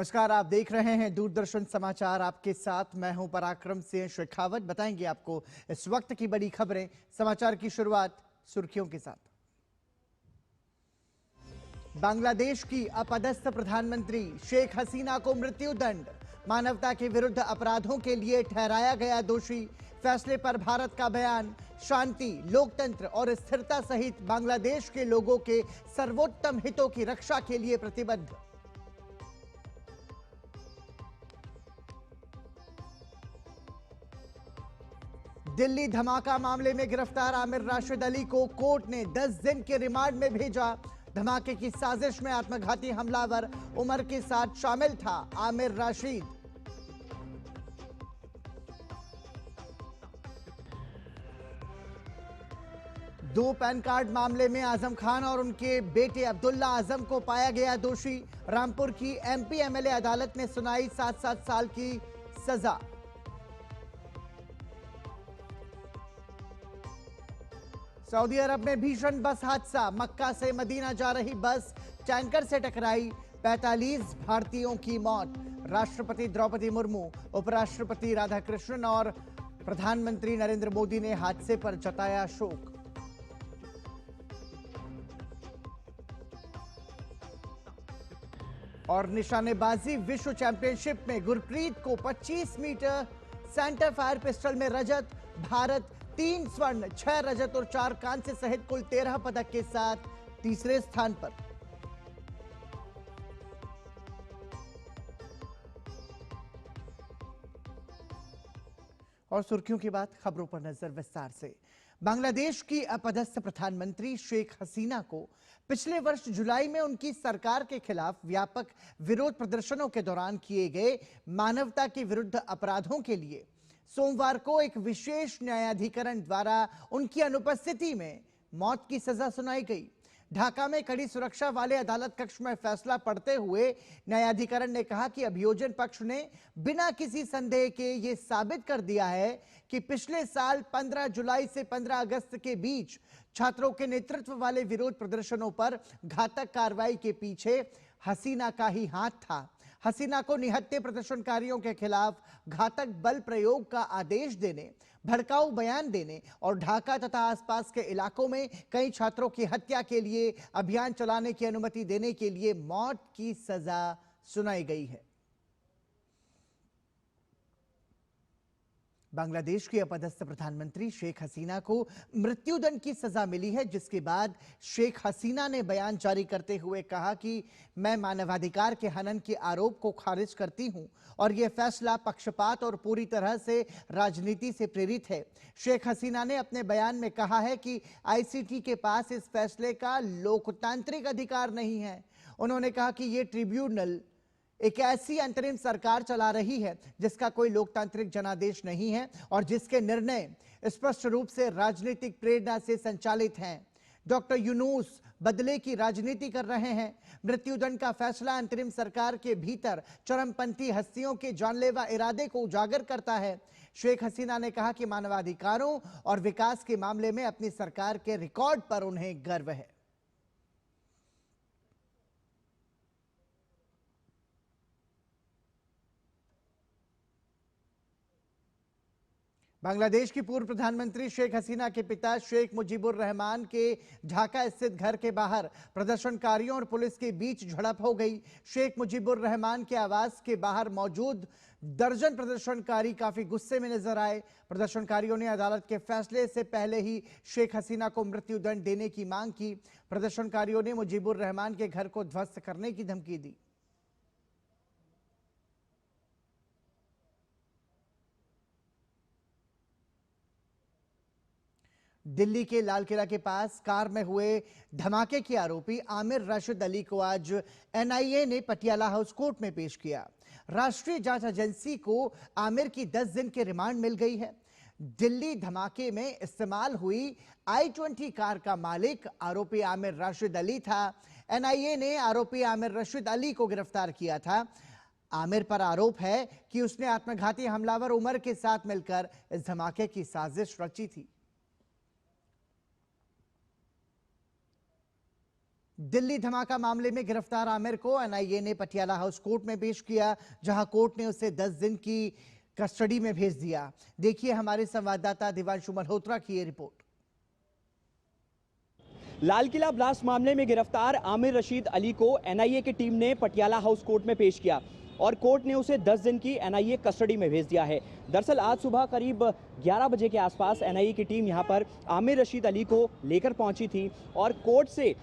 नमस्कार, आप देख रहे हैं दूरदर्शन समाचार। आपके साथ मैं हूं पराक्रम सिंह शेखावत। बताएंगे आपको इस वक्त की बड़ी खबरें। समाचार की शुरुआत सुर्खियों के साथ। बांग्लादेश की अपदस्थ प्रधानमंत्री शेख हसीना को मृत्युदंड। मानवता के विरुद्ध अपराधों के लिए ठहराया गया दोषी। फैसले पर भारत का बयान। शांति, लोकतंत्र और स्थिरता सहित बांग्लादेश के लोगों के सर्वोत्तम हितों की रक्षा के लिए प्रतिबद्ध। दिल्ली धमाका मामले में गिरफ्तार आमिर राशिद अली को कोर्ट ने 10 दिन के रिमांड में भेजा। धमाके की साजिश में आत्मघाती हमलावर उमर के साथ शामिल था आमिर राशिद। दो पैन कार्ड मामले में आजम खान और उनके बेटे अब्दुल्ला आजम को पाया गया दोषी। रामपुर की एमपी एमएलए अदालत ने सुनाई 7-7 साल की सजा। सऊदी अरब में भीषण बस हादसा। मक्का से मदीना जा रही बस टैंकर से टकराई। 45 भारतीयों की मौत। राष्ट्रपति द्रौपदी मुर्मू, उपराष्ट्रपति राधाकृष्णन और प्रधानमंत्री नरेंद्र मोदी ने हादसे पर जताया शोक। और निशानेबाजी विश्व चैंपियनशिप में गुरप्रीत को 25 मीटर सेंटर फायर पिस्टल में रजत। भारत 3 स्वर्ण, 6 रजत और 4 कांस्य सहित कुल 13 पदक के साथ तीसरे स्थान पर। और सुर्खियों की बात, खबरों पर नजर विस्तार से। बांग्लादेश की अपदस्थ प्रधानमंत्री शेख हसीना को पिछले वर्ष जुलाई में उनकी सरकार के खिलाफ व्यापक विरोध प्रदर्शनों के दौरान किए गए मानवता के विरुद्ध अपराधों के लिए सोमवार को एक विशेष न्यायाधिकरण द्वारा उनकी अनुपस्थिति में मौत की सजा सुनाई गई। ढाका में कड़ी सुरक्षा वाले अदालत कक्ष में फैसला पढ़ते हुए न्यायाधिकरण ने कहा कि अभियोजन पक्ष ने बिना किसी संदेह के ये साबित कर दिया है कि पिछले साल 15 जुलाई से 15 अगस्त के बीच छात्रों के नेतृत्व वाले विरोध प्रदर्शनों पर घातक कार्रवाई के पीछे हसीना का ही हाथ था। हसीना को निहत्थे प्रदर्शनकारियों के खिलाफ घातक बल प्रयोग का आदेश देने, भड़काऊ बयान देने और ढाका तथा आसपास के इलाकों में कई छात्रों की हत्या के लिए अभियान चलाने की अनुमति देने के लिए मौत की सजा सुनाई गई है। बांग्लादेश की अपदस्थ प्रधानमंत्री शेख हसीना को मृत्युदंड की सजा मिली है, जिसके बाद शेख हसीना ने बयान जारी करते हुए कहा कि मैं मानवाधिकार के हनन के आरोप को खारिज करती हूं और यह फैसला पक्षपात और पूरी तरह से राजनीति से प्रेरित है। शेख हसीना ने अपने बयान में कहा है कि आईसीटी के पास इस फैसले का लोकतांत्रिक अधिकार नहीं है। उन्होंने कहा कि यह ट्रिब्यूनल एक ऐसी अंतरिम सरकार चला रही है जिसका कोई लोकतांत्रिक जनादेश नहीं है और जिसके निर्णय स्पष्ट रूप से राजनीतिक प्रेरणा से संचालित हैं। डॉक्टर यूनुस बदले की राजनीति कर रहे हैं। मृत्युदंड का फैसला अंतरिम सरकार के भीतर चरमपंथी हस्तियों के जानलेवा इरादे को उजागर करता है। शेख हसीना ने कहा कि मानवाधिकारों और विकास के मामले में अपनी सरकार के रिकॉर्ड पर उन्हें गर्व है। बांग्लादेश की पूर्व प्रधानमंत्री शेख हसीना के पिता शेख मुजीबुर रहमान के ढाका स्थित घर के बाहर प्रदर्शनकारियों और पुलिस के बीच झड़प हो गई। शेख मुजीबुर रहमान के आवास के बाहर मौजूद दर्जन प्रदर्शनकारी काफी गुस्से में नजर आए। प्रदर्शनकारियों ने अदालत के फैसले से पहले ही शेख हसीना को मृत्युदंड देने की मांग की। प्रदर्शनकारियों ने मुजीबुर रहमान के घर को ध्वस्त करने की धमकी दी। दिल्ली के लाल किला के पास कार में हुए धमाके के आरोपी आमिर राशिद अली को आज एनआईए ने पटियाला हाउस कोर्ट में पेश किया। राष्ट्रीय जांच एजेंसी को आमिर की 10 दिन की रिमांड मिल गई है। दिल्ली धमाके में इस्तेमाल हुई i20 कार का मालिक आरोपी आमिर राशिद अली था। एनआईए ने आरोपी आमिर राशिद अली को गिरफ्तार किया था। आमिर पर आरोप है कि उसने आत्मघाती हमलावर उमर के साथ मिलकर इस धमाके की साजिश रची थी। दिल्ली धमाका मामले में गिरफ्तार आमिर को एनआईए ने पटियाला हाउस कोर्ट में पेश किया, जहां कोर्ट ने उसे 10 दिन की कस्टडी में भेज दिया। देखिए हमारे संवाददाता दिवांशु मल्होत्रा की ये रिपोर्ट। लाल किला ब्लास्ट मामले में गिरफ्तार आमिर रशीद अली को एनआईए की टीम ने पटियाला हाउस कोर्ट में पेश किया और कोर्ट ने उसे 10 दिन की एनआईए कस्टडी में भेज दिया है। दरअसल आज सुबह करीब 11 बजे के आसपास एनआईए की टीम यहां पर आमिर रशीद अली को लेकर पहुंची थी और कोर्ट से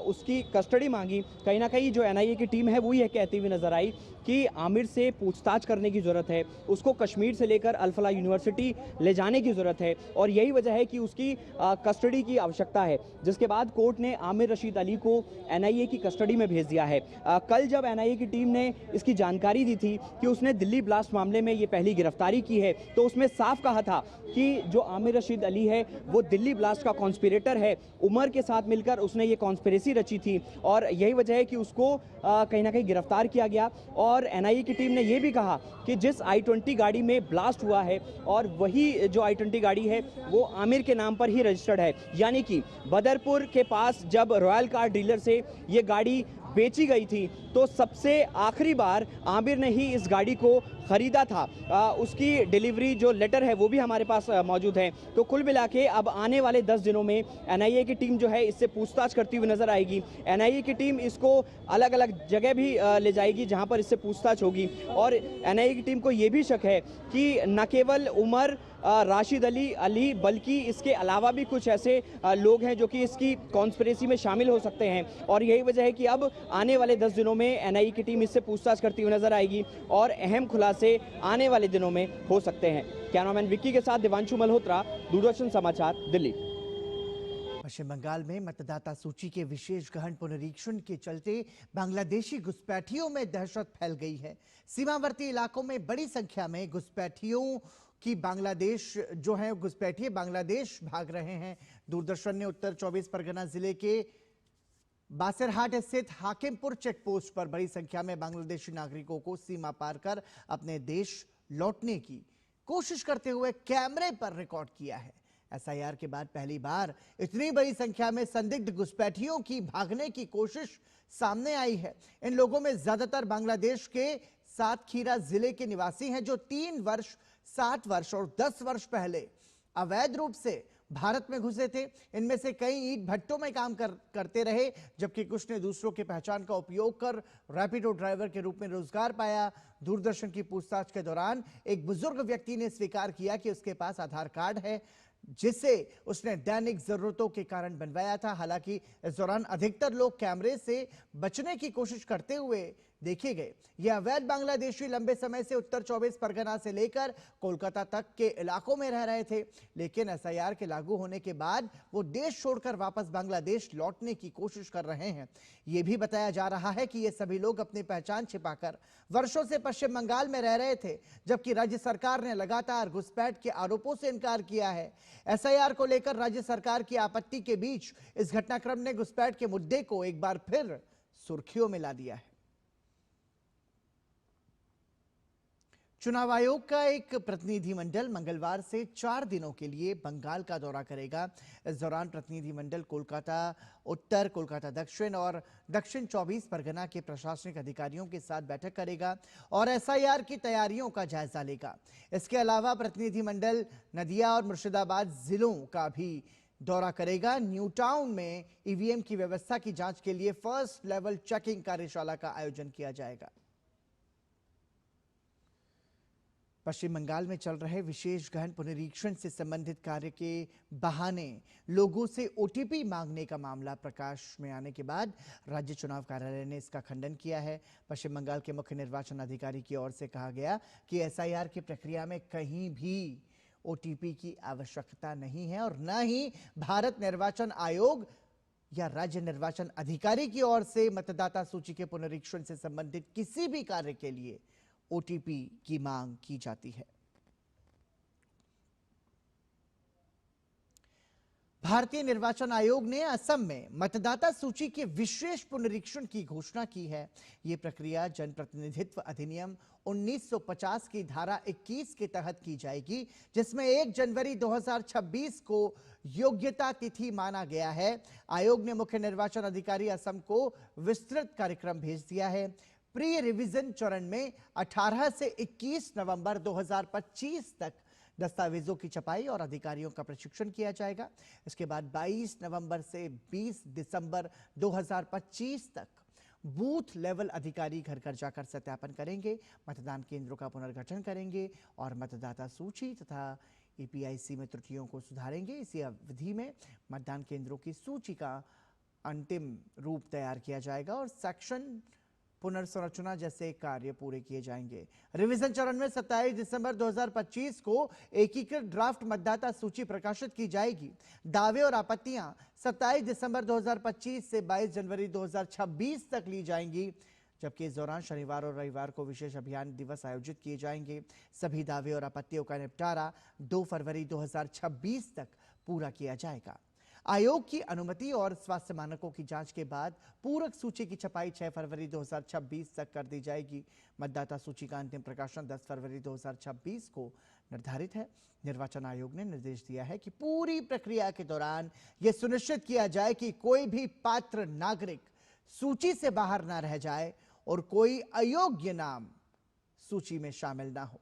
उसकी कस्टडी मांगी। कहीं ना कहीं जो एनआईए की टीम है वो ये कहती हुई नजर आई कि आमिर से पूछताछ करने की ज़रूरत है, उसको कश्मीर से लेकर अल-फलाह यूनिवर्सिटी ले जाने की ज़रूरत है और यही वजह है कि उसकी कस्टडी की आवश्यकता है, जिसके बाद कोर्ट ने आमिर रशीद अली को एनआईए की कस्टडी में भेज दिया है। कल जब एनआईए की टीम ने इसकी जानकारी दी थी कि उसने दिल्ली ब्लास्ट मामले में ये पहली गिरफ्तारी की है, तो उसमें साफ कहा था कि जो आमिर रशीद अली है वो दिल्ली ब्लास्ट का कॉन्स्पिरेटर है, उमर के साथ मिलकर उसने ये कॉन्स्पिरेसी रची थी और यही वजह है कि उसको कहीं ना कहीं गिरफ्तार किया गया। और एनआईए की टीम ने यह भी कहा कि जिस i20 गाड़ी में ब्लास्ट हुआ है और वही जो i20 गाड़ी है वो आमिर के नाम पर ही रजिस्टर्ड है, यानी कि बदरपुर के पास जब रॉयल कार डीलर से ये गाड़ी बेची गई थी तो सबसे आखिरी बार आमिर ने ही इस गाड़ी को खरीदा था। उसकी डिलीवरी जो लेटर है वो भी हमारे पास मौजूद है। तो कुल मिला के अब आने वाले 10 दिनों में एनआईए की टीम जो है इससे पूछताछ करती हुई नजर आएगी। एनआईए की टीम इसको अलग अलग जगह भी ले जाएगी जहां पर इससे पूछताछ होगी और एनआईए की टीम को ये भी शक है कि न केवल उमर राशिद अली बल्कि इसके अलावा भी कुछ ऐसे लोग हैं जो कि इसकी कॉन्स्पिरेसी में शामिल हो सकते हैं और यही वजह है कि अब आने वाले 10 दिनों में एनआईए की टीम इससे पूछताछ करती हुई नजर आएगी और अहम खुलासे आने वाले दिनों में हो सकते हैं। कैमरामैन विक्की के साथ दिवांशु मल्होत्रा, दूरदर्शन समाचार, दिल्ली। पश्चिम बंगाल में मतदाता सूची के विशेष गहन पुनरीक्षण के चलते बांग्लादेशी घुसपैठियों में दहशत फैल गई है। सीमावर्ती इलाकों में बड़ी संख्या में घुसपैठियों की घुसपैठिए बांग्लादेश भाग रहे हैं। दूरदर्शन ने उत्तर 24 परगना जिले के बासरहाट स्थित हाकिमपुर चेक पोस्ट पर बड़ी संख्या में बांग्लादेशी नागरिकों को सीमा पार कर अपने देश लौटने की कोशिश करते हुए कैमरे पर रिकॉर्ड किया है। एसआईआर के बाद पहली बार इतनी बड़ी संख्या में संदिग्ध घुसपैठियों की भागने की कोशिश सामने आई है। इन लोगों में ज्यादातर बांग्लादेश के सातखीरा जिले के निवासी हैं जो 3 वर्ष, 7 वर्ष और 10 वर्ष पहले अवैध रूप से भारत में घुसे थे। इनमें से कई ईंट भट्टों में काम करते रहे, जबकि कुछ ने दूसरों की पहचान का उपयोग कर रैपिडो ड्राइवर के रूप में रोजगार पाया। दूरदर्शन की पूछताछ के दौरान एक बुजुर्ग व्यक्ति ने स्वीकार किया कि उसके पास आधार कार्ड है जिसे उसने दैनिक जरूरतों के कारण बनवाया था। हालांकि इस दौरान अधिकतर लोग कैमरे से बचने की कोशिश करते हुए देखे गए। यह अवैध बांग्लादेशी लंबे समय से उत्तर 24 परगना से लेकर कोलकाता तक के इलाकों में रह रहे थे, लेकिन एसआईआर के लागू होने के बाद वो देश छोड़कर वापस बांग्लादेश लौटने की कोशिश कर रहे हैं। यह भी बताया जा रहा है कि ये सभी लोग अपनी पहचान छिपाकर वर्षों से पश्चिम बंगाल में रह रहे थे, जबकि राज्य सरकार ने लगातार घुसपैठ के आरोपों से इनकार किया है। एसआईआर को लेकर राज्य सरकार की आपत्ति के बीच इस घटनाक्रम ने घुसपैठ के मुद्दे को एक बार फिर सुर्खियों में ला दिया है। चुनाव आयोग का एक प्रतिनिधिमंडल मंगलवार से 4 दिनों के लिए बंगाल का दौरा करेगा। इस दौरान प्रतिनिधिमंडल कोलकाता उत्तर, कोलकाता दक्षिण और दक्षिण 24 परगना के प्रशासनिक अधिकारियों के साथ बैठक करेगा और एसआईआर की तैयारियों का जायजा लेगा। इसके अलावा प्रतिनिधिमंडल नदिया और मुर्शिदाबाद जिलों का भी दौरा करेगा। न्यू टाउन में ईवीएम की व्यवस्था की जांच के लिए फर्स्ट लेवल चेकिंग कार्यशाला का आयोजन किया जाएगा। पश्चिम बंगाल में चल रहे विशेष गहन पुनरीक्षण से संबंधित कार्य के बहाने लोगों से ओटीपी मांगने का मामला प्रकाश में आने के बाद राज्य चुनाव कार्यालय ने इसका खंडन किया है। पश्चिम बंगाल के मुख्य निर्वाचन अधिकारी की ओर से कहा गया कि एसआईआर की प्रक्रिया में कहीं भी ओटीपी की आवश्यकता नहीं है और न ही भारत निर्वाचन आयोग या राज्य निर्वाचन अधिकारी की ओर से मतदाता सूची के पुनरीक्षण से संबंधित किसी भी कार्य के लिए ओटीपी की मांग की जाती है। भारतीय निर्वाचन आयोग ने असम में मतदाता सूची के विशेष पुनरीक्षण की घोषणा की है। ये प्रक्रिया जनप्रतिनिधित्व अधिनियम 1950 की धारा 21 के तहत की जाएगी, जिसमें 1 जनवरी 2026 को योग्यता तिथि माना गया है। आयोग ने मुख्य निर्वाचन अधिकारी असम को विस्तृत कार्यक्रम भेज दिया है। प्री रिवीजन चरण में 18 से 21 नवंबर 2025 तक दस्तावेजों की छपाई और अधिकारियों का प्रशिक्षण किया जाएगा। इसके बाद 22 नवंबर से 20 दिसंबर 2025 तक बूथ लेवल अधिकारी घर घर जाकर सत्यापन करेंगे, मतदान केंद्रों का पुनर्गठन करेंगे और मतदाता सूची तथा ईपीआईसी में त्रुटियों को सुधारेंगे। इसी अवधि में मतदान केंद्रों की सूची का अंतिम रूप तैयार किया जाएगा और सेक्शन पुनर्संरचना जैसे कार्य पूरे किए जाएंगे। रिवीजन चरण में 27 दिसंबर 2025 को एकीकृत ड्राफ्ट मतदाता सूची प्रकाशित की जाएगी। दावे और आपत्तियां 27 दिसंबर 2025 से 22 जनवरी 2026 तक ली जाएंगी, जबकि इस दौरान शनिवार और रविवार को विशेष अभियान दिवस आयोजित किए जाएंगे। सभी दावे और आपत्तियों का निपटारा 2 फरवरी 2026 तक पूरा किया जाएगा। आयोग की अनुमति और स्वास्थ्य मानकों की जांच के बाद पूरक सूची की छपाई 6 फरवरी 2026 तक कर दी जाएगी। मतदाता सूची का अंतिम प्रकाशन 10 फरवरी 2026 को निर्धारित है। निर्वाचन आयोग ने निर्देश दिया है कि पूरी प्रक्रिया के दौरान यह सुनिश्चित किया जाए कि कोई भी पात्र नागरिक सूची से बाहर ना रह जाए और कोई अयोग्य नाम सूची में शामिल ना हो।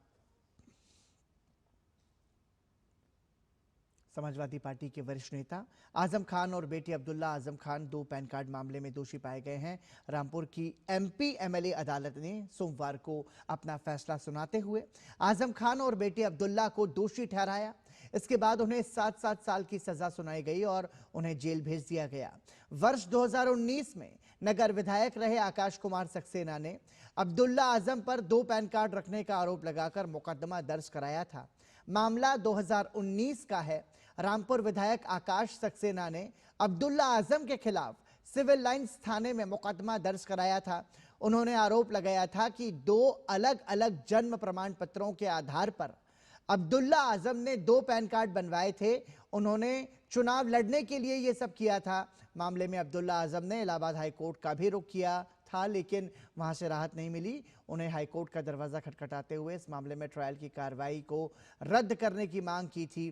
समाजवादी पार्टी के वरिष्ठ नेता आजम खान और बेटे अब्दुल्ला आजम खान 2 पैन कार्ड मामले में दोषी पाए गए हैं। रामपुर की एमपी एमएलए अदालत ने सोमवार को अपना फैसला सुनाते हुए आजम खान और बेटे अब्दुल्ला को दोषी ठहराया। इसके बाद उन्हें 7-7 साल की सजा सुनाई गई और उन्हें जेल भेज दिया गया। वर्ष 2019 में नगर विधायक रहे आकाश कुमार सक्सेना ने अब्दुल्ला आजम पर 2 पैन कार्ड रखने का आरोप लगाकर मुकदमा दर्ज कराया था। मामला 2019 का है। रामपुर विधायक आकाश सक्सेना ने अब्दुल्ला आजम के खिलाफ सिविल लाइंस थाने में मुकदमा दर्ज कराया था। उन्होंने आरोप लगाया था कि 2 अलग अलग जन्म प्रमाण पत्रों के आधार पर अब्दुल्ला आजम ने 2 पैन कार्ड बनवाए थे। उन्होंने चुनाव लड़ने के लिए यह सब किया था। मामले में अब्दुल्ला आजम ने इलाहाबाद हाईकोर्ट का भी रुख किया था, लेकिन वहां से राहत नहीं मिली। उन्हें हाईकोर्ट का दरवाजा खटखटाते हुए इस मामले में ट्रायल की कार्रवाई को रद्द करने की मांग की थी।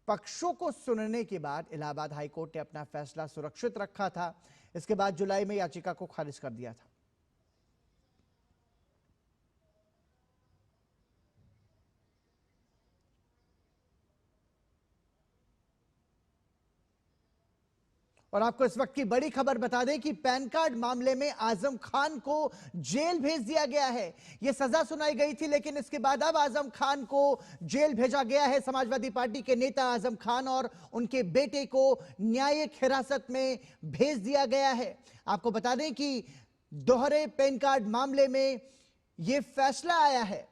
पक्षों को सुनने के बाद इलाहाबाद हाईकोर्ट ने अपना फैसला सुरक्षित रखा था। इसके बाद जुलाई में याचिका को खारिज कर दिया था। और आपको इस वक्त की बड़ी खबर बता दें कि पैन कार्ड मामले में आजम खान को जेल भेज दिया गया है। यह सजा सुनाई गई थी, लेकिन इसके बाद अब आजम खान को जेल भेजा गया है। समाजवादी पार्टी के नेता आजम खान और उनके बेटे को न्यायिक हिरासत में भेज दिया गया है। आपको बता दें कि दोहरे पैन कार्ड मामले में यह फैसला आया है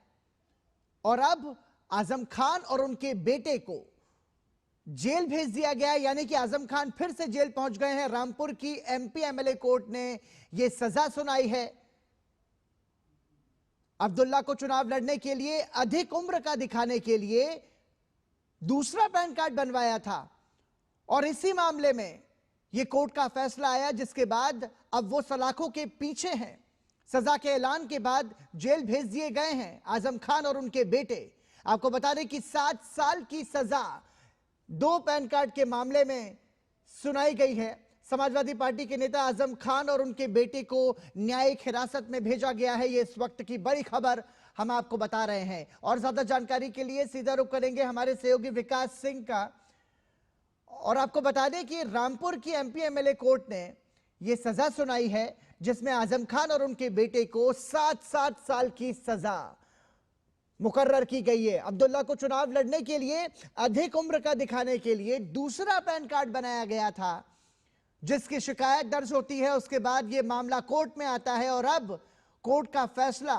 और अब आजम खान और उनके बेटे को जेल भेज दिया गया, यानी कि आजम खान फिर से जेल पहुंच गए हैं। रामपुर की एमपी एमएलए कोर्ट ने यह सजा सुनाई है। अब्दुल्ला को चुनाव लड़ने के लिए अधिक उम्र का दिखाने के लिए दूसरा पैन कार्ड बनवाया था और इसी मामले में यह कोर्ट का फैसला आया, जिसके बाद अब वो सलाखों के पीछे हैं। सजा के ऐलान के बाद जेल भेज दिए गए हैं आजम खान और उनके बेटे। आपको बता दें कि 7 साल की सजा 2 पैन कार्ड के मामले में सुनाई गई है। समाजवादी पार्टी के नेता आजम खान और उनके बेटे को न्यायिक हिरासत में भेजा गया है। ये इस वक्त की बड़ी खबर हम आपको बता रहे हैं और ज्यादा जानकारी के लिए सीधा रुख करेंगे हमारे सहयोगी विकास सिंह का। और आपको बता दें कि रामपुर की एमपी एमएलए कोर्ट ने यह सजा सुनाई है, जिसमें आजम खान और उनके बेटे को 7-7 साल की सजा मुकर्रर की गई है। अब्दुल्ला को चुनाव लड़ने के लिए अधिक उम्र का दिखाने के लिए दूसरा पैन कार्ड बनाया गया था, जिसकी शिकायत दर्ज होती है। उसके बाद यह मामला कोर्ट में आता है और अब कोर्ट का फैसला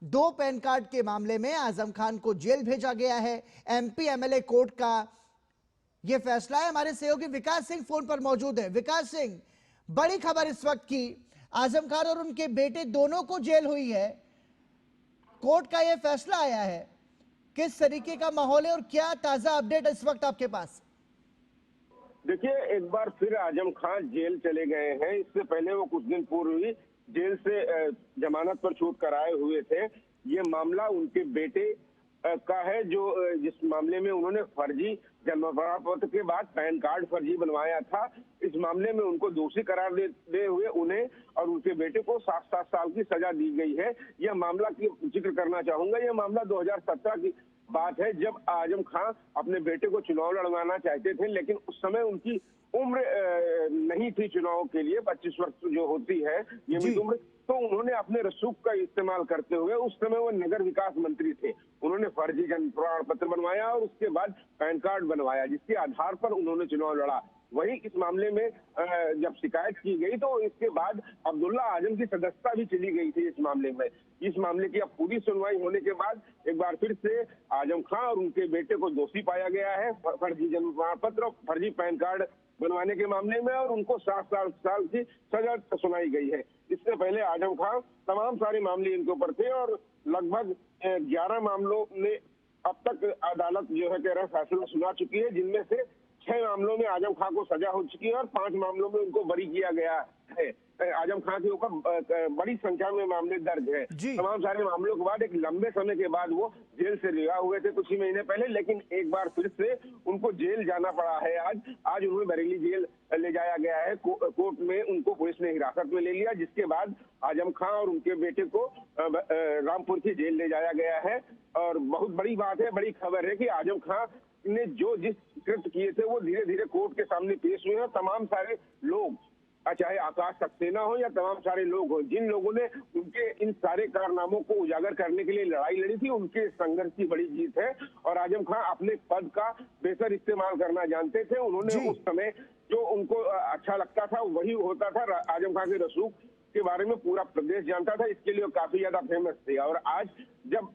2 पैन कार्ड के मामले में आजम खान को जेल भेजा गया है। एमपी एमएलए कोर्ट का यह फैसला है। हमारे सहयोगी विकास सिंह फोन पर मौजूद है। विकास सिंह, बड़ी खबर इस वक्त की, आजम खान और उनके बेटे दोनों को जेल हुई है। कोर्ट का यह फैसला आया है, किस तरीके का माहौल है और क्या ताजा अपडेट इस वक्त आपके पास? देखिए, एक बार फिर आजम खान जेल चले गए हैं। इससे पहले वो कुछ दिन पूर्व ही जेल से जमानत पर छूट कर आए हुए थे। ये मामला उनके बेटे का है, जो जिस मामले में उन्होंने फर्जी जन्म प्रमाण पत्र के बाद पैन कार्ड फर्जी बनवाया था। इस मामले में उनको दोषी करार दे हुए उन्हें और उनके बेटे को 7-7 साल की सजा दी गई है। यह मामला की जिक्र करना चाहूंगा। यह मामला 2017 की बात है, जब आजम खान अपने बेटे को चुनाव लड़वाना चाहते थे, लेकिन उस समय उनकी उम्र नहीं थी चुनाव के लिए। 25 वर्ष जो होती है नियमित उम्र, तो उन्होंने अपने रसूख का इस्तेमाल करते हुए, उस समय वो नगर विकास मंत्री थे, उन्होंने फर्जी जन्म प्रमाण पत्र बनवाया और उसके बाद पैन कार्ड बनवाया, जिसके आधार पर उन्होंने चुनाव लड़ा। वही इस मामले में जब शिकायत की गई तो इसके बाद अब्दुल्ला आजम की सदस्यता भी चली गई थी इस मामले में। इस मामले की अब पूरी सुनवाई होने के बाद एक बार फिर से आजम खान और उनके बेटे को दोषी पाया गया है फर्जी जन्म प्रमाण पत्र और फर्जी पैन कार्ड बनवाने के मामले में, और उनको 7 साल की सजा सुनाई गई है। इससे पहले आजम खान तमाम सारे मामले इनके ऊपर थे और लगभग 11 मामलों में अब तक अदालत जो है कह रहा फैसला सुना चुकी है, जिनमें से 6 मामलों में आजम खान को सजा हो चुकी है और 5 मामलों में उनको बरी किया गया है। आजम खान के ऊपर बड़ी संख्या में मामले दर्ज है। तमाम सारे मामलों के बाद एक लंबे समय के बाद वो जेल से रिहा हुए थे कुछ ही महीने पहले, लेकिन एक बार फिर से उनको जेल जाना पड़ा है। आज उन्हें बरेली जेल ले जाया गया है। कोर्ट में उनको पुलिस ने हिरासत में ले लिया, जिसके बाद आजम खान और उनके बेटे को रामपुर की जेल ले जाया गया है। और बहुत बड़ी बात है, बड़ी खबर है कि आजम खान ने जिस कृत्य किए थे वो धीरे धीरे कोर्ट के सामने पेश हुए हैं। तमाम सारे लोग, चाहे आकाश सक्सेना हो या तमाम सारे लोग हो, जिन लोगों ने उनके इन सारे कारनामों को उजागर करने के लिए लड़ाई लड़ी थी, उनके संघर्ष की बड़ी जीत है। और आजम खान अपने पद का बेहतर इस्तेमाल करना जानते थे। उन्होंने उस समय जो उनको अच्छा लगता था वही होता था। आजम खान के रसूख के बारे में पूरा प्रदेश जानता था, इसके लिए काफी ज्यादा फेमस थे। और आज जब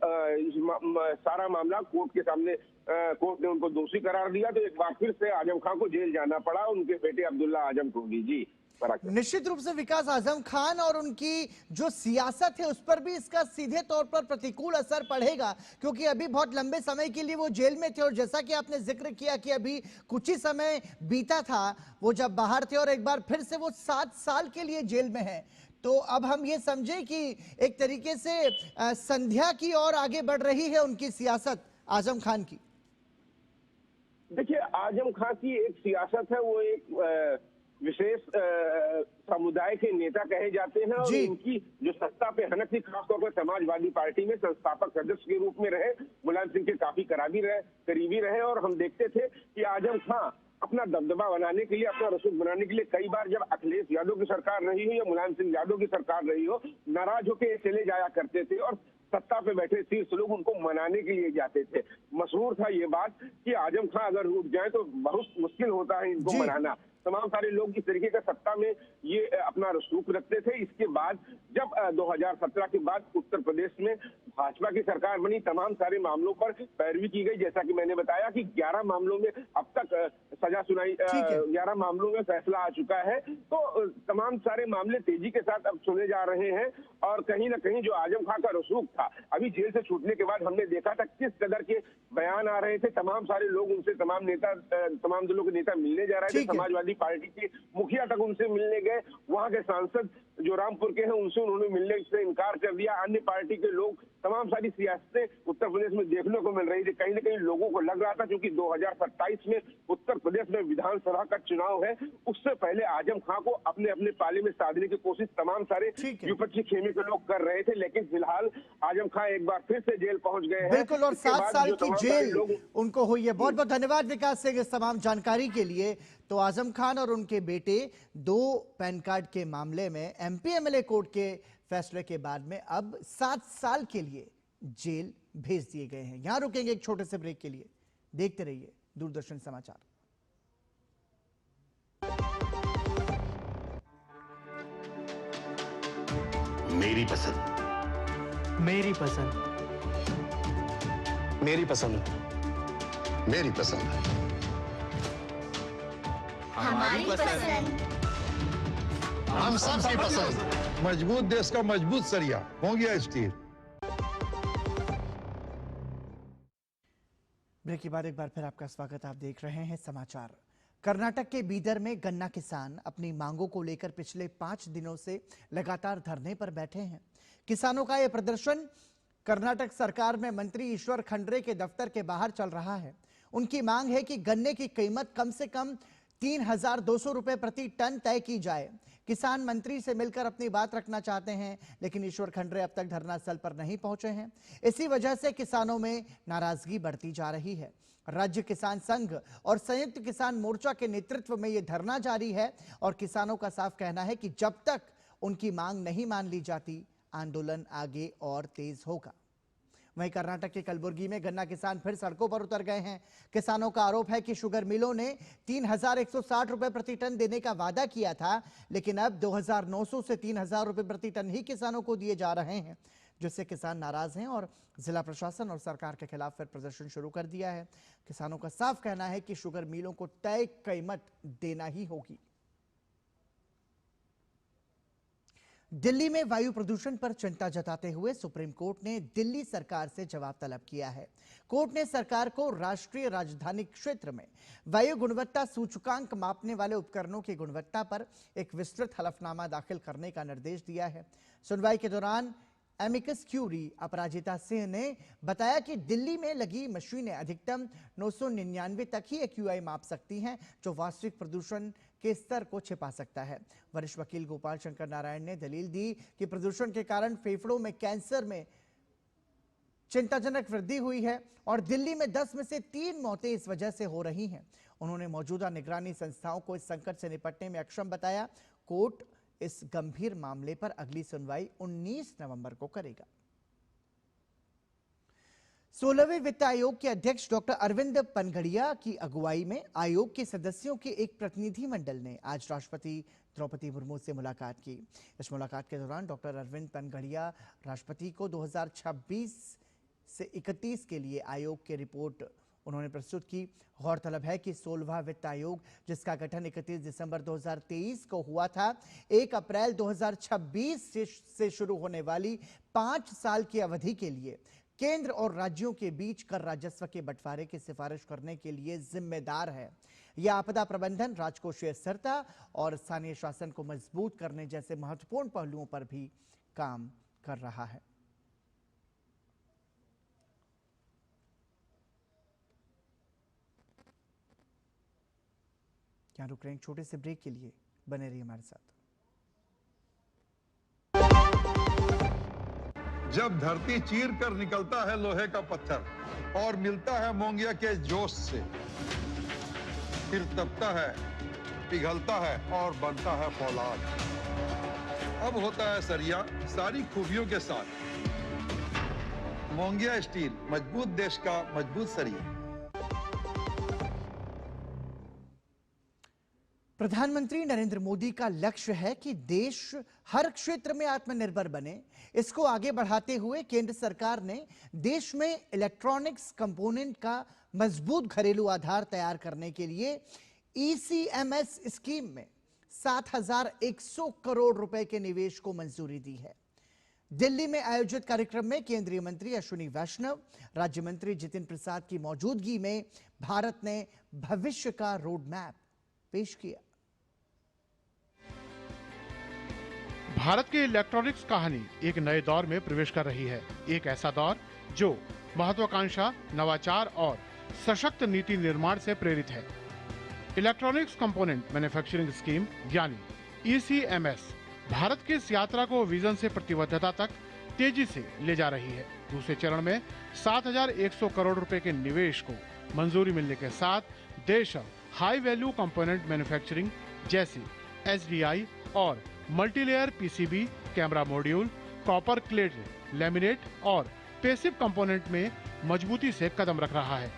सारा मामला कोर्ट के सामने कोर्ट ने उनको दोषी करार दिया, तो एक बार फिर से आजम खान को जेल जाना पड़ा, उनके बेटे अब्दुल्ला आजम को भी। जी निश्चित रूप से विकास, आजम खान और उनकी जो सियासत है उस पर भी इसका सीधे तौर पर प्रतिकूल असर पड़ेगा, क्योंकि अभी बहुत लंबे समय के लिए वो जेल में थे। और जैसा कि आपने जिक्र किया कि अभी कुछ ही समय बीता था वो जब बाहर थे, और एक बार फिर से वो 7 साल के लिए जेल में है। तो अब हम ये समझे कि एक तरीके से संध्या की ओर आगे बढ़ रही है उनकी सियासत आजम खान की। देखिए, आजम खान की एक सियासत है, वो एक विशेष समुदाय के नेता कहे जाते हैं। और इनकी जो सत्ता पे हनक थी, खासतौर पर समाजवादी पार्टी में संस्थापक सदस्य के रूप में रहे, मुलायम सिंह के काफी करीबी रहे। और हम देखते थे कि आजम खान अपना दबदबा बनाने के लिए, अपना रसूख बनाने के लिए कई बार जब अखिलेश यादव की सरकार रही हो या मुलायम सिंह यादव की सरकार रही हो, नाराज होकर चले जाया करते थे और सत्ता पे बैठे शीर्ष लोग उनको मनाने के लिए जाते थे। मशहूर था ये बात कि आजम खान अगर रुक जाए तो बहुत मुश्किल होता है इनको मनाना। तमाम सारे लोग इस तरीके का सत्ता में ये अपना रसूख रखते थे। इसके बाद जब 2017 के बाद उत्तर प्रदेश में भाजपा की सरकार बनी, तमाम सारे मामलों पर पैरवी की गई। जैसा कि मैंने बताया कि 11 मामलों में अब तक सजा सुनाई, 11 मामलों में फैसला आ चुका है। तो तमाम सारे मामले तेजी के साथ अब सुने जा रहे हैं। और कहीं ना कहीं जो आजम खान का रसूख था, अभी जेल से छूटने के बाद हमने देखा था किस कदर के बयान आ रहे थे। तमाम सारे लोग उनसे, तमाम दलों के नेता मिलने जा रहे थे। समाजवादी पार्टी के मुखिया तक उनसे मिलने गए। वहां के सांसद जो रामपुर के हैं उनसे उन्होंने मिलने से इनकार कर दिया। अन्य पार्टी के लोग, तमाम सारी सियासतें उत्तर प्रदेश में देखने को मिल रही थी। कहीं ना कहीं लोगों को लग रहा था क्योंकि 2027 में उत्तर प्रदेश में विधानसभा का चुनाव है, उससे पहले आजम खान को अपने अपने पाले में साधने की कोशिश तमाम सारे विपक्षी खेमे के लोग कर रहे थे। लेकिन फिलहाल आजम खान एक बार फिर से जेल पहुंच गए हैं। बिल्कुल, और 7 साल की जेल उनको हुई है। बहुत बहुत धन्यवाद विकास सिंह इस तमाम जानकारी के लिए। तो आजम खान और उनके बेटे 2 पैन कार्ड के मामले में एमपी एमएलए कोर्ट के फैसले के बाद में अब 7 साल के लिए जेल भेज दिए गए हैं। यहां रुकेंगे एक छोटे से ब्रेक के लिए। देखते रहिए दूरदर्शन समाचार। मेरी पसंद, मेरी पसंद, मेरी पसंद, मेरी पसंद, हमारी पसंद, हम सबकी पसंद। मजबूत देश का मजबूत सरिया हो गया स्टील। ब्रेक के बाद एक बार फिर आपका स्वागत। आप देख रहे हैं समाचार। कर्नाटक के बीदर में गन्ना किसान अपनी मांगों को लेकर पिछले 5 दिनों से लगातार धरने पर बैठे हैं। किसानों का यह प्रदर्शन कर्नाटक सरकार में मंत्री ईश्वर खंड्रे के दफ्तर के बाहर चल रहा है। उनकी मांग है कि गन्ने की कीमत कम से कम 3,200 रुपए प्रति टन तय की जाए। किसान मंत्री से मिलकर अपनी बात रखना चाहते हैं, लेकिन ईश्वर खंड्रे अब तक धरना स्थल पर नहीं पहुंचे हैं। इसी वजह से किसानों में नाराजगी बढ़ती जा रही है। राज्य किसान संघ और संयुक्त किसान मोर्चा के नेतृत्व में यह धरना जारी है और किसानों का साफ कहना है कि जब तक उनकी मांग नहीं मान ली जाती, आंदोलन आगे और तेज होगा। वहीं कर्नाटक के कलबुर्गी में गन्ना किसान फिर सड़कों पर उतर गए हैं। किसानों का आरोप है कि शुगर मिलों ने 3,160 रुपए प्रति टन देने का वादा किया था, लेकिन अब 2,900 से 3,000 रुपए प्रति टन ही किसानों को दिए जा रहे हैं, जिससे किसान नाराज हैं और जिला प्रशासन और सरकार के खिलाफ फिर प्रदर्शन शुरू कर दिया है। किसानों का साफ कहना है कि शुगर मिलों को तय कीमत देना ही होगी। दिल्ली में वायु प्रदूषण पर चिंता जताते हुए सुप्रीम कोर्ट ने दिल्ली सरकार से जवाब तलब किया है। कोर्ट ने सरकार को राष्ट्रीय राजधानी क्षेत्र में वायु गुणवत्ता सूचकांक मापने वाले उपकरणों की गुणवत्ता पर एक विस्तृत हलफनामा दाखिल करने का निर्देश दिया है। सुनवाई के दौरान एमिकस क्यूरी अपराजिता सिंह ने बताया कि दिल्ली में लगी मशीनें अधिकतम 999 तक ही एक्यूआई माप सकती हैं, जो वास्तविक प्रदूषण के स्तर को छिपा सकता है। वरिष्ठ वकील गोपाल शंकर नारायण ने दलील दी कि प्रदूषण के कारण फेफड़ों में कैंसर में चिंताजनक वृद्धि हुई है और दिल्ली में 10 में से 3 मौतें इस वजह से हो रही हैं। उन्होंने मौजूदा निगरानी संस्थाओं को इस संकट से निपटने में अक्षम बताया। कोर्ट इस गंभीर मामले पर अगली सुनवाई 19 नवंबर को करेगा। 16वें वित्त आयोग के अध्यक्ष डॉक्टर अरविंद पनघड़िया की अगुवाई में आयोग के सदस्यों के एक प्रतिनिधिमंडल ने आज राष्ट्रपति द्रौपदी मुर्मू से मुलाकात की। इस मुलाकात के दौरान डॉक्टर अरविंद पनघड़िया राष्ट्रपति को 2026 से 31 के लिए आयोग की रिपोर्ट उन्होंने प्रस्तुत की। गौरतलब है कि 16वां वित्त आयोग, जिसका गठन 31 दिसंबर 2023 को हुआ था, 1 अप्रैल 2026 से शुरू होने वाली 5 साल की अवधि के लिए केंद्र और राज्यों के बीच कर राजस्व के बंटवारे की सिफारिश करने के लिए जिम्मेदार है। यह आपदा प्रबंधन, राजकोषीय स्थिरता और स्थानीय शासन को मजबूत करने जैसे महत्वपूर्ण पहलुओं पर भी काम कर रहा है। यहाँ रुक रहे हैं छोटे से ब्रेक के लिए, बने रहिए हमारे साथ। जब धरती चीर कर निकलता है लोहे का पत्थर और मिलता है मोंगिया के जोश से, फिर तपता है, पिघलता है और बनता है फौलाद। अब होता है सरिया सारी खूबियों के साथ। मोंगिया स्टील, मजबूत देश का मजबूत सरिया। प्रधानमंत्री नरेंद्र मोदी का लक्ष्य है कि देश हर क्षेत्र में आत्मनिर्भर बने। इसको आगे बढ़ाते हुए केंद्र सरकार ने देश में इलेक्ट्रॉनिक्स कंपोनेंट का मजबूत घरेलू आधार तैयार करने के लिए ECMS स्कीम में 7,100 करोड़ रुपए के निवेश को मंजूरी दी है। दिल्ली में आयोजित कार्यक्रम में केंद्रीय मंत्री अश्विनी वैष्णव, राज्य मंत्री जितिन प्रसाद की मौजूदगी में भारत ने भविष्य का रोड मैप पेश किया। भारत की इलेक्ट्रॉनिक्स कहानी एक नए दौर में प्रवेश कर रही है। एक ऐसा दौर जो महत्वाकांक्षा, नवाचार और सशक्त नीति निर्माण से प्रेरित है। इलेक्ट्रॉनिक्स कंपोनेंट मैन्युफैक्चरिंग स्कीम यानी ECMS भारत की इस यात्रा को विजन से प्रतिबद्धता तक तेजी से ले जा रही है। दूसरे चरण में 7,100 करोड़ रुपए के निवेश को मंजूरी मिलने के साथ देश हाई वैल्यू कंपोनेंट मैन्युफैक्चरिंग जैसे HDI और multilayer PCB, camera module, copper clad, laminate और पैसिव कंपोनेंट में मजबूती से कदम रख रहा है।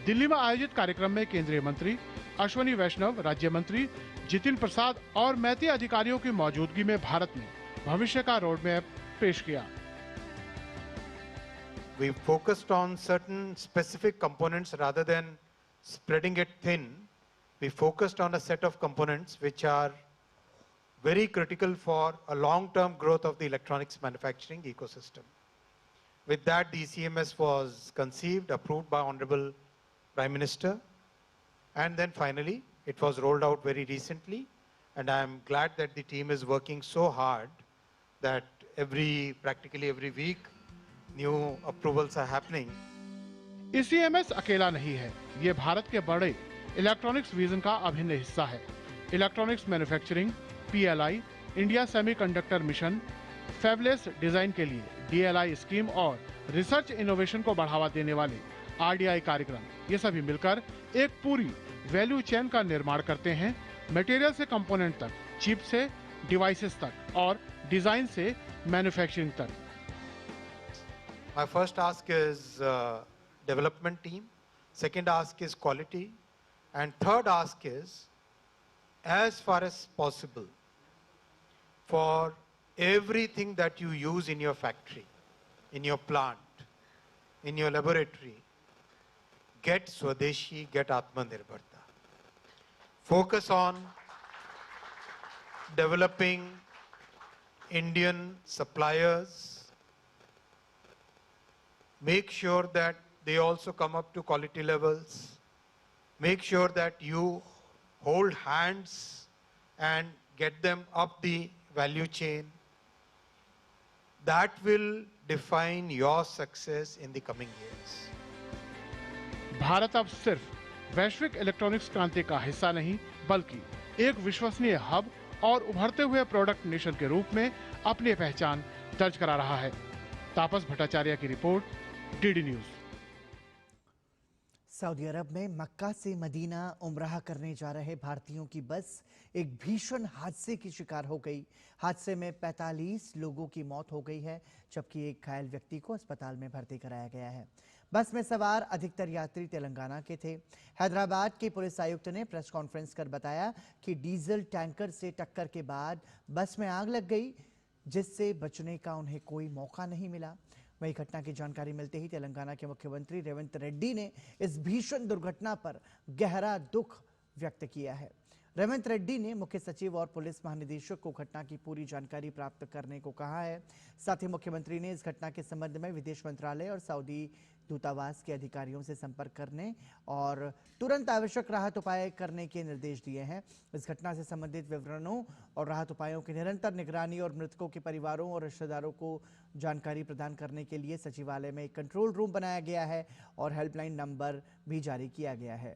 दिल्ली में आयोजित कार्यक्रम में केंद्रीय मंत्री अश्विनी वैष्णव, राज्य मंत्री जितिन प्रसाद और मैती अधिकारियों की मौजूदगी में भारत ने भविष्य का रोड मैप पेश किया। We focused on certain specific components rather than spreading it thin. We focused on a set of components which are very critical for a long-term growth of the electronics manufacturing ecosystem. With that, the ECMS was conceived, approved by Honorable Prime Minister, and then finally It was rolled out very recently, and I am glad that the team is working so hard that practically every week, new approvals are happening. ECMS अकेला नहीं है, ये भारत के बड़े electronics vision का अभिन्न हिस्सा है। Electronics manufacturing, PLI, India semiconductor mission, fabulous design के लिए DLI स्कीम और रिसर्च इनोवेशन को बढ़ावा देने वाले RDI कार्यक्रम, ये सभी मिलकर एक पूरी वैल्यू चेन का निर्माण करते हैं, मटेरियल से कंपोनेंट तक, चिप से डिवाइसेस तक और डिजाइन से मैन्युफैक्चरिंग तक। My first ask is development team, second ask is quality, and third ask is, as far as possible, for everything that you use in your factory, in your plant, in your laboratory, get Swadeshi, get Atmanirbharta. Focus on developing Indian suppliers. Make sure that they also come up to quality levels. Make sure that you hold hands and get them up the value chain. That will define your success in the coming years. Bharat अब सिर्फ वैश्विक electronics क्रांति का हिस्सा नहीं, बल्कि एक विश्वसनीय हब और उभरते हुए प्रोडक्ट नेशन के रूप में अपनी पहचान दर्ज करा रहा है। तापस भट्टाचार्य की रिपोर्ट, DD न्यूज। सऊदी अरब में मक्का से मदीना उमराह करने जा रहे भारतीयों की बस एक भीषण हादसे की शिकार हो गई। हादसे में 45 लोगों की मौत हो गई है, जबकि एक घायल व्यक्ति को अस्पताल में भर्ती कराया गया है। बस में सवार अधिकतर यात्री तेलंगाना के थे। हैदराबाद के पुलिस आयुक्त ने प्रेस कॉन्फ्रेंस कर बताया कि डीजल टैंकर से टक्कर के बाद बस में आग लग गई, जिससे बचने का उन्हें कोई मौका नहीं मिला। वही घटना की जानकारी मिलते ही तेलंगाना के मुख्यमंत्री रेवंत रेड्डी ने इस भीषण दुर्घटना पर गहरा दुख व्यक्त किया है। रेवंत रेड्डी ने मुख्य सचिव और पुलिस महानिदेशक को घटना की पूरी जानकारी प्राप्त करने को कहा है। साथ ही मुख्यमंत्री ने इस घटना के संबंध में विदेश मंत्रालय और सऊदी दूतावास के अधिकारियों से संपर्क करने और तुरंत आवश्यक राहत उपाय करने के निर्देश दिए हैं। इस घटना से संबंधित विवरणों और राहत उपायों की निरंतर निगरानी और मृतकों के परिवारों और रिश्तेदारों को जानकारी प्रदान करने के लिए सचिवालय में एक कंट्रोल रूम बनाया गया है और हेल्पलाइन नंबर भी जारी किया गया है।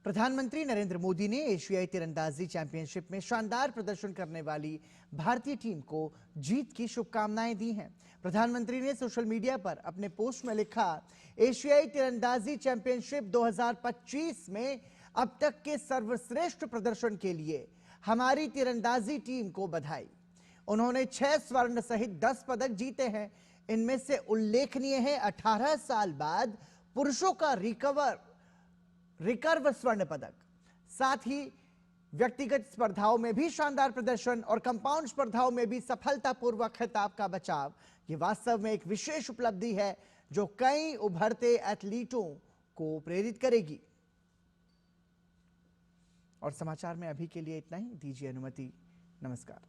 प्रधानमंत्री नरेंद्र मोदी ने एशियाई तीरंदाजी चैंपियनशिप में शानदार प्रदर्शन करने वाली भारतीय टीम को जीत की शुभकामनाएं दी हैं। प्रधानमंत्री ने सोशल मीडिया पर अपने पोस्ट में लिखा, एशियाई तीरंदाजी चैंपियनशिप 2025 में अब तक के सर्वश्रेष्ठ प्रदर्शन के लिए हमारी तीरंदाजी टीम को बधाई। उन्होंने 6 स्वर्ण सहित 10 पदक जीते हैं। इनमें से उल्लेखनीय है 18 साल बाद पुरुषों का रिकर्व स्वर्ण पदक। साथ ही व्यक्तिगत स्पर्धाओं में भी शानदार प्रदर्शन और कंपाउंड स्पर्धाओं में भी सफलतापूर्वक खिताब का बचाव। ये वास्तव में एक विशेष उपलब्धि है जो कई उभरते एथलीटों को प्रेरित करेगी। और समाचार में अभी के लिए इतना ही। दीजिए अनुमति। नमस्कार।